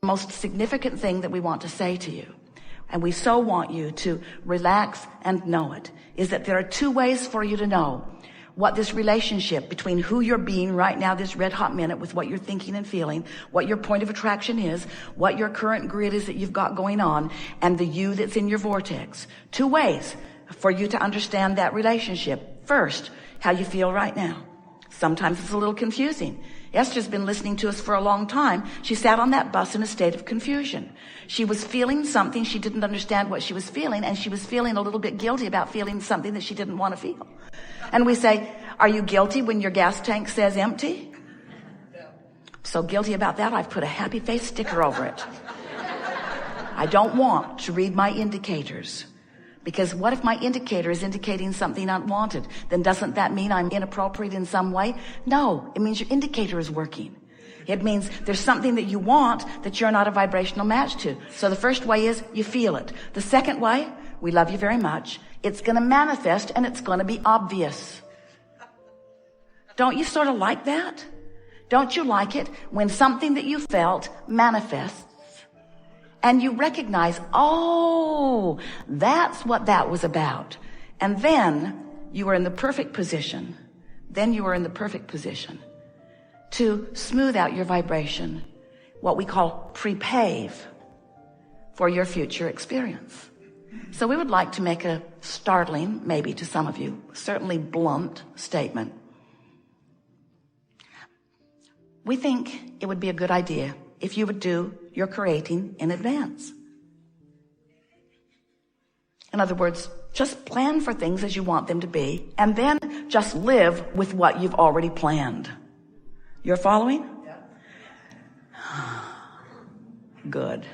Most significant thing that we want to say to you, and we so want you to relax and know it, is that there are two ways for you to know what this relationship between who you're being right now, this red hot minute, with what you're thinking and feeling, what your point of attraction is, what your current grid is that you've got going on, and the you that's in your vortex. Two ways for you to understand that relationship. First, how you feel right now. Sometimes it's a little confusing. Esther's been listening to us for a long time. She sat on that bus in a state of confusion. She was feeling something. She didn't understand what she was feeling, and she was feeling a little bit guilty about feeling something that she didn't want to feel. And we say, are you guilty when your gas tank says empty? So guilty about that, I've put a happy face sticker over it. I don't want to read my indicators. Because what if my indicator is indicating something unwanted? Then doesn't that mean I'm inappropriate in some way? No, it means your indicator is working. It means there's something that you want that you're not a vibrational match to. So the first way is you feel it. The second way, we love you very much. It's going to manifest and it's going to be obvious. Don't you sort of like that? Don't you like it when something that you felt manifests? And you recognize, oh, that's what that was about. And then you are in the perfect position. Then you are in the perfect position to smooth out your vibration, what we call prepave for your future experience. So we would like to make a startling, maybe to some of you, certainly blunt statement. We think it would be a good idea if you would do your creating in advance. In other words, just plan for things as you want them to be, and then just live with what you've already planned. You're following? Yeah. Good.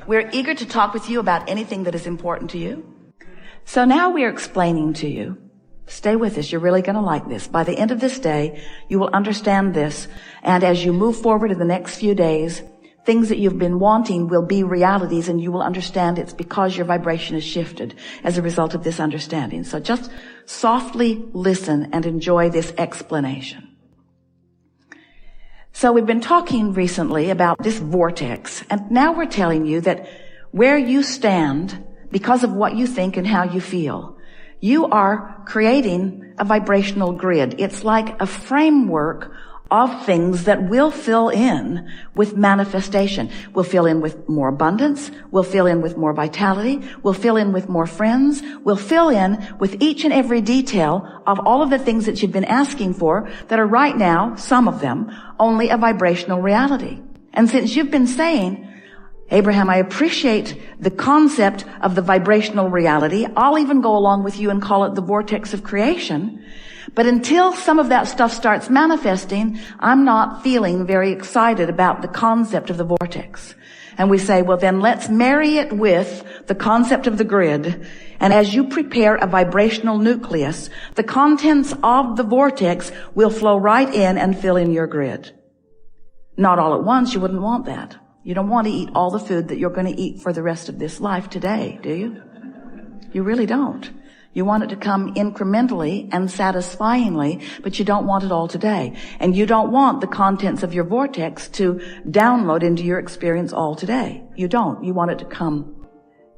We're eager to talk with you about anything that is important to you. So now we're explaining to you. Stay with us. You're really going to like this. By the end of this day, you will understand this. And as you move forward in the next few days, things that you've been wanting will be realities, and you will understand it's because your vibration has shifted as a result of this understanding. So just softly listen and enjoy this explanation. So we've been talking recently about this vortex, and now we're telling you that where you stand, because of what you think and how you feel, you are creating a vibrational grid. It's like a framework of things that will fill in with manifestation. We'll fill in with more abundance. We'll fill in with more vitality. We'll fill in with more friends. We'll fill in with each and every detail of all of the things that you've been asking for that are right now, some of them, only a vibrational reality. And since you've been saying, Abraham, I appreciate the concept of the vibrational reality. I'll even go along with you and call it the vortex of creation. But until some of that stuff starts manifesting, I'm not feeling very excited about the concept of the vortex. And we say, well, then let's marry it with the concept of the grid. And as you prepare a vibrational nucleus, the contents of the vortex will flow right in and fill in your grid. Not all at once. You wouldn't want that. You don't want to eat all the food that you're going to eat for the rest of this life today, do you? You really don't. You want it to come incrementally and satisfyingly, but you don't want it all today. And you don't want the contents of your vortex to download into your experience all today. You don't. You want it to come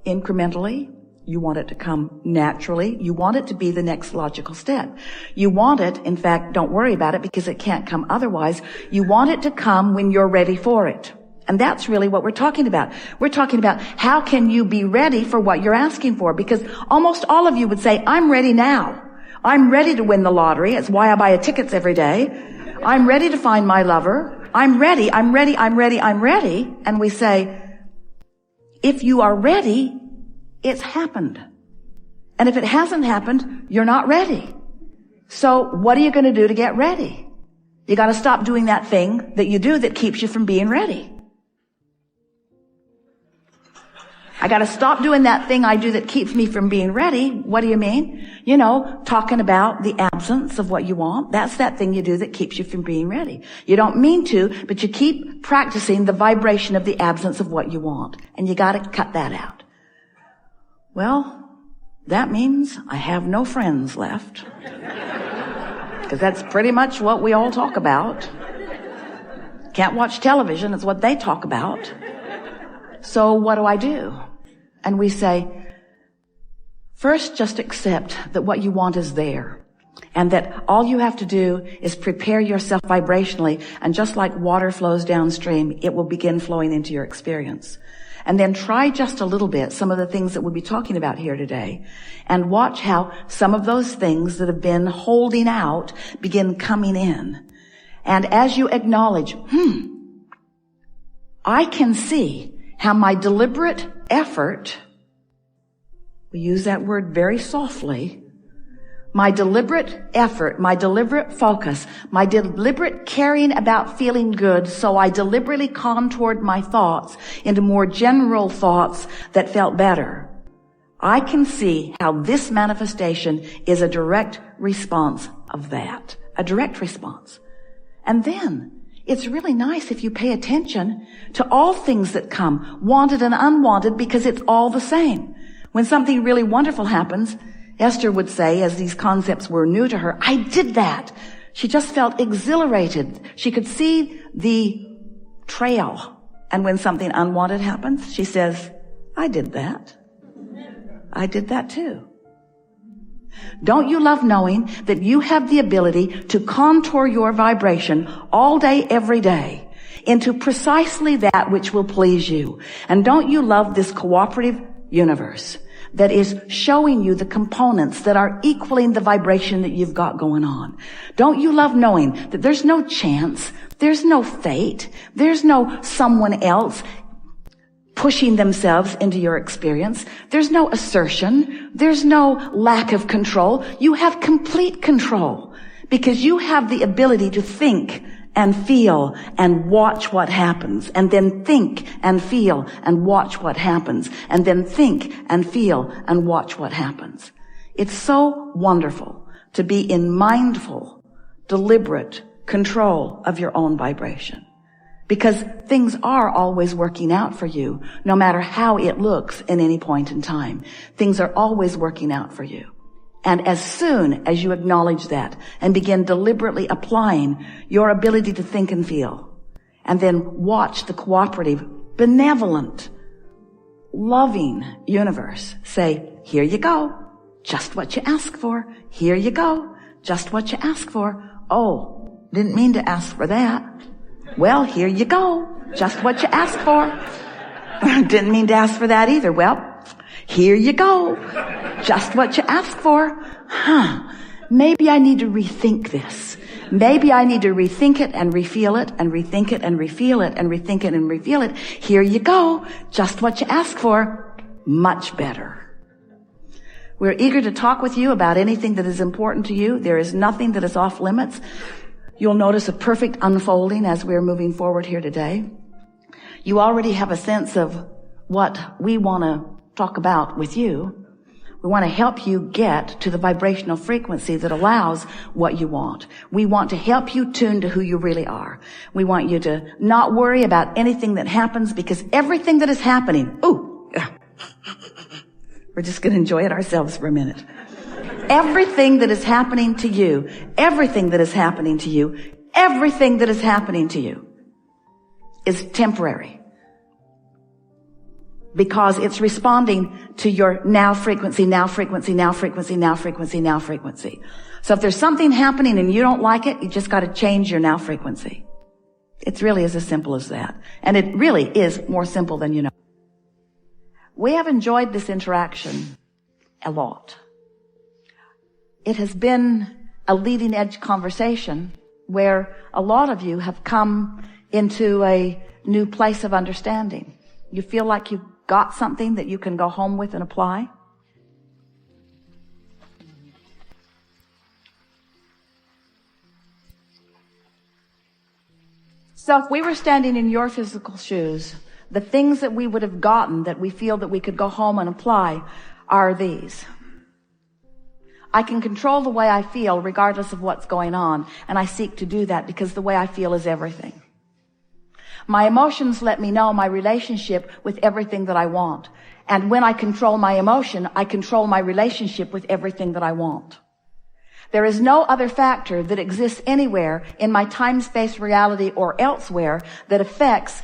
incrementally. You want it to come naturally. You want it to be the next logical step. You want it, in fact, don't worry about it because it can't come otherwise. You want it to come when you're ready for it. And that's really what we're talking about. We're talking about how can you be ready for what you're asking for? Because almost all of you would say, I'm ready now. I'm ready to win the lottery. It's why I buy tickets every day. I'm ready to find my lover. I'm ready. I'm ready. I'm ready. I'm ready. And we say, if you are ready, it's happened. And if it hasn't happened, you're not ready. So what are you going to do to get ready? You got to stop doing that thing that you do that keeps you from being ready. I got to stop doing that thing I do that keeps me from being ready. What do you mean? You know, talking about the absence of what you want. That's that thing you do that keeps you from being ready. You don't mean to, but you keep practicing the vibration of the absence of what you want. And you got to cut that out. Well, that means I have no friends left. Because that's pretty much what we all talk about. Can't watch television. It's what they talk about. So what do I do? And we say, first, just accept that what you want is there. And that all you have to do is prepare yourself vibrationally. And just like water flows downstream, it will begin flowing into your experience. And then try just a little bit some of the things that we'll be talking about here today. And watch how some of those things that have been holding out begin coming in. And as you acknowledge, I can see how my deliberate effort, we use that word very softly, my deliberate effort, my deliberate focus, my deliberate caring about feeling good, so I deliberately contoured my thoughts into more general thoughts that felt better. I can see how this manifestation is a direct response of that. A direct response. And then, it's really nice if you pay attention to all things that come, wanted and unwanted, because it's all the same. When something really wonderful happens, Esther would say, as these concepts were new to her, I did that. She just felt exhilarated. She could see the trail. And when something unwanted happens, she says, I did that. I did that too. Don't you love knowing that you have the ability to contour your vibration all day, every day, into precisely that which will please you? And don't you love this cooperative universe that is showing you the components that are equaling the vibration that you've got going on? Don't you love knowing that there's no chance, there's no fate, there's no someone else pushing themselves into your experience? There's no assertion, there's no lack of control. You have complete control because you have the ability to think and feel and watch what happens, and then think and feel and watch what happens, and then think and feel and watch what happens. It's so wonderful to be in mindful, deliberate control of your own vibration, because things are always working out for you, no matter how it looks at any point in time. Things are always working out for you. And as soon as you acknowledge that and begin deliberately applying your ability to think and feel, and then watch the cooperative, benevolent, loving universe say, here you go, just what you ask for. Here you go, just what you ask for. Oh, didn't mean to ask for that. Well, here you go, just what you asked for. Didn't mean to ask for that either. Well, here you go, just what you asked for. Maybe I need to rethink this. Maybe I need to rethink it and refeel it and rethink it and refeel it and rethink it and refeel it. Here you go, just what you asked for. Much better. We're eager to talk with you about anything that is important to you. There is nothing that is off limits. You'll notice a perfect unfolding as we're moving forward here today. You already have a sense of what we want to talk about with you. We want to help you get to the vibrational frequency that allows what you want. We want to help you tune to who you really are. We want you to not worry about anything that happens, because everything that is happening, we're just going to enjoy it ourselves for a minute. Everything that is happening to you, everything that is happening to you, everything that is happening to you is temporary, because it's responding to your now frequency, now frequency, now frequency, now frequency, now frequency. So if there's something happening and you don't like it, you just got to change your now frequency. It's really as simple as that. And it really is more simple than you know. We have enjoyed this interaction a lot. It has been a leading edge conversation where a lot of you have come into a new place of understanding. You feel like you've got something that you can go home with and apply. So if we were standing in your physical shoes, the things that we would have gotten that we feel that we could go home and apply are these. I can control the way I feel regardless of what's going on, and I seek to do that because the way I feel is everything. My emotions let me know my relationship with everything that I want. And when I control my emotion, I control my relationship with everything that I want. There is no other factor that exists anywhere in my time-space reality or elsewhere that affects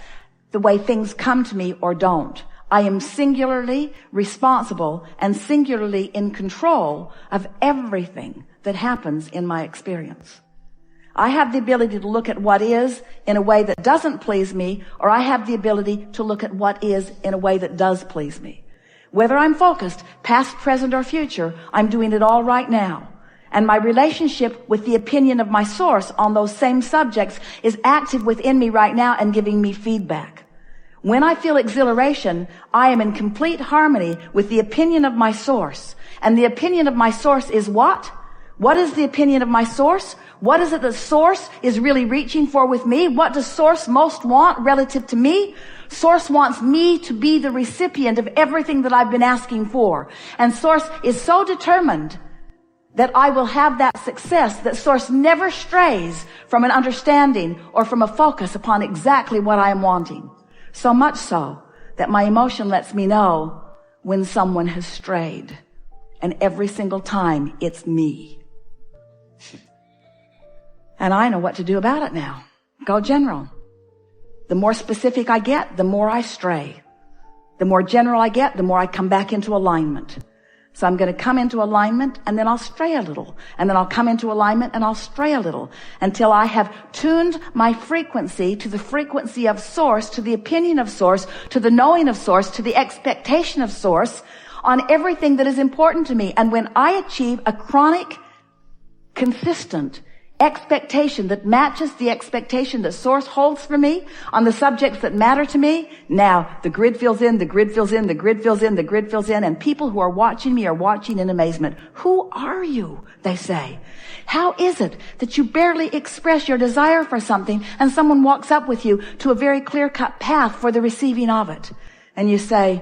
the way things come to me or don't. I am singularly responsible and singularly in control of everything that happens in my experience. I have the ability to look at what is in a way that doesn't please me, or I have the ability to look at what is in a way that does please me. Whether I'm focused, past, present, or future, I'm doing it all right now. And my relationship with the opinion of my source on those same subjects is active within me right now and giving me feedback. When I feel exhilaration, I am in complete harmony with the opinion of my source. And the opinion of my source is what? What is the opinion of my source? What is it that source is really reaching for with me? What does source most want relative to me? Source wants me to be the recipient of everything that I've been asking for. And source is so determined that I will have that success, that source never strays from an understanding or from a focus upon exactly what I am wanting. So much so that my emotion lets me know when someone has strayed. And every single time it's me. And I know what to do about it now. Go general. The more specific I get, the more I stray. The more general I get, the more I come back into alignment. So I'm going to come into alignment and then I'll stray a little. And then I'll come into alignment and I'll stray a little until I have tuned my frequency to the frequency of source, to the opinion of source, to the knowing of source, to the expectation of source on everything that is important to me. And when I achieve a chronic, consistent expectation that matches the expectation that source holds for me on the subjects that matter to me, now the grid fills in, the grid fills in, the grid fills in, the grid fills in, and people who are watching me are watching in amazement. Who are you? They say. How is it that you barely express your desire for something and someone walks up with you to a very clear-cut path for the receiving of it? And you say,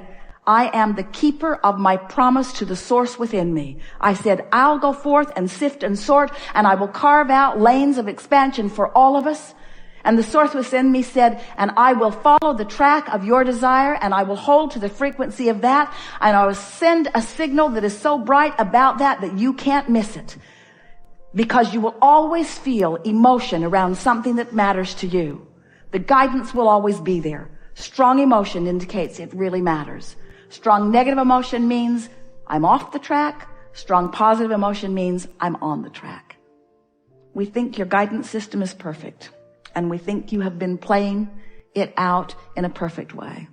I am the keeper of my promise to the source within me. I said, I'll go forth and sift and sort, and I will carve out lanes of expansion for all of us. And the source within me said, and I will follow the track of your desire, and I will hold to the frequency of that, and I will send a signal that is so bright about that that you can't miss it. Because you will always feel emotion around something that matters to you. The guidance will always be there. Strong emotion indicates it really matters. Strong negative emotion means I'm off the track. Strong positive emotion means I'm on the track. We think your guidance system is perfect, and we think you have been playing it out in a perfect way.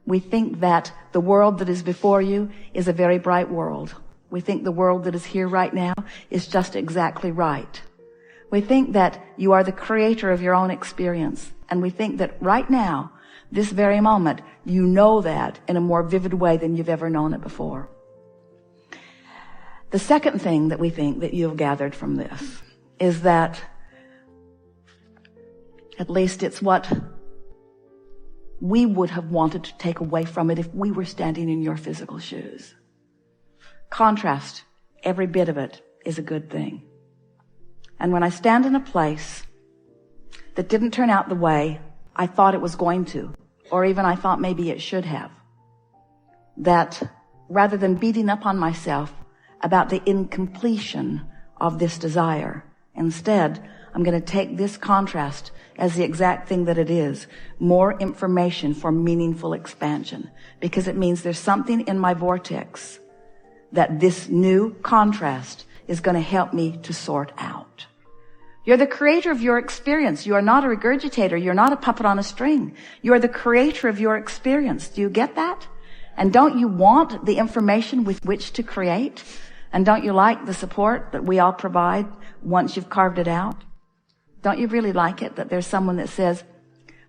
We think that the world that is before you is a very bright world. We think the world that is here right now is just exactly right. We think that you are the creator of your own experience, and we think that right now, this very moment, you know that in a more vivid way than you've ever known it before. The second thing that we think that you've gathered from this is that, at least it's what we would have wanted to take away from it if we were standing in your physical shoes. Contrast, every bit of it is a good thing. And when I stand in a place that didn't turn out the way I thought it was going to, or even I thought maybe it should have, that rather than beating up on myself about the incompletion of this desire, instead, I'm going to take this contrast as the exact thing that it is, more information for meaningful expansion, because it means there's something in my vortex that this new contrast is going to help me to sort out. You're the creator of your experience. You are not a regurgitator. You're not a puppet on a string. You are the creator of your experience. Do you get that? And don't you want the information with which to create? And don't you like the support that we all provide once you've carved it out? Don't you really like it that there's someone that says,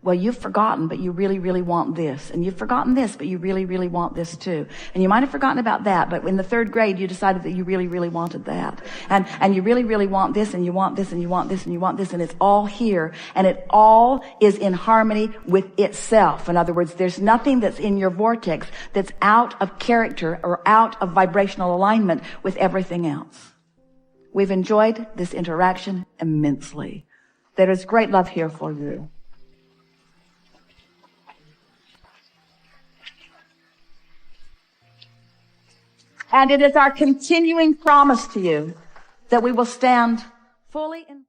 well, you've forgotten, but you really, really want this. And you've forgotten this, but you really, really want this too. And you might have forgotten about that, but in the third grade, you decided that you really, really wanted that. And you really, really want this, and you want this, and you want this, and you want this, and it's all here. And it all is in harmony with itself. In other words, there's nothing that's in your vortex that's out of character or out of vibrational alignment with everything else. We've enjoyed this interaction immensely. There is great love here for you. And it is our continuing promise to you that we will stand fully in